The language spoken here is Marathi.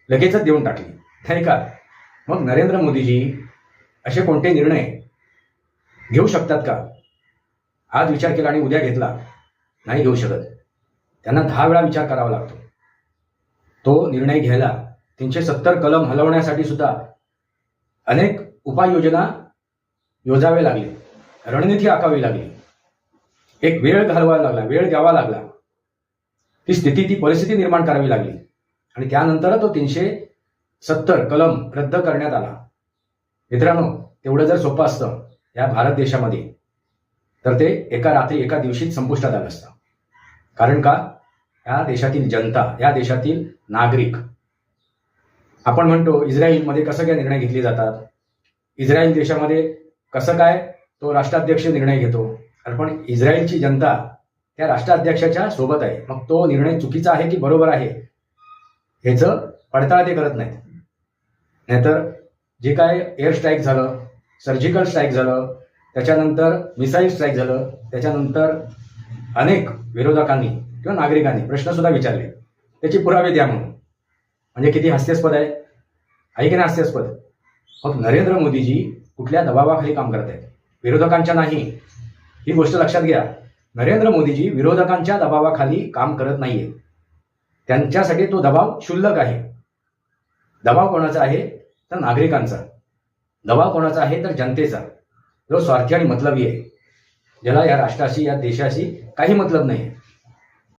लगेचच देऊन टाकली, नाही का? मग नरेंद्र मोदीजी असे कोणते निर्णय घेऊ शकतात का? आज विचार केला आणि उद्या घेतला, नाही घेऊ शकत. त्यांना 10 वेळा विचार करावा लागतो. तो निर्णय घ्यायला 370 कलम हलवण्यासाठी सुद्धा अनेक उपाययोजना योजावे लागले, रणनीती आखावी लागली, एक वेळ घालवावा लागला, वेळ द्यावा लागला, ती स्थिती, ती परिस्थिती निर्माण करावी लागली आणि त्यानंतर तो 370 कलम रद्द करण्यात आला. मित्रांनो, तेवढं जर सोपं असतं या भारत देशामध्ये तर ते एका रात्री, एका दिवशीत संपुष्टात आलं असतं. कारण का? या देशातील जनता, या देशातील नागरिक, आपण म्हणतो इस्रायलमध्ये कसं काय निर्णय घेतले जातात, इस्रायल देशामध्ये कसं काय तो राष्ट्राध्यक्ष निर्णय घेतो, पण इस्रायलची जनता त्या राष्ट्राध्यक्षाच्या सोबत आहे. मग तो निर्णय चुकीचा आहे की बरोबर आहे ह्याचं पडताळ ते करत नाहीत. नाहीतर जे काय एअर स्ट्राईक झालं, सर्जिकल स्ट्राईक झालं, त्याच्यानंतर मिसाईल स्ट्राईक झालं, त्याच्यानंतर अनेक विरोधकांनी किंवा नागरिकांनी प्रश्न सुद्धा विचारले, त्याचे पुरावे द्या म्हणून. म्हणजे किती हास्यास्पद आहे की नाही हास्यास्पद? मग नरेंद्र मोदीजी कुठल्या दबावाखाली काम करत आहेत? विरोधकांच्या नाही, ही गोष्ट लक्षात घ्या. नरेंद्र मोदीजी विरोधकांच्या दबावाखाली काम करत नाहीये. त्यांच्यासाठी तो दबाव क्षुल्लक आहे. दबाव कोणाचा आहे? तर नागरिकांचा. दबाव कोणाचा आहे? तर जनतेचा, जो स्वार्थी आणि मतलबी आहे, ज्याला या राष्ट्राशी, या देशाशी काही मतलब नाही.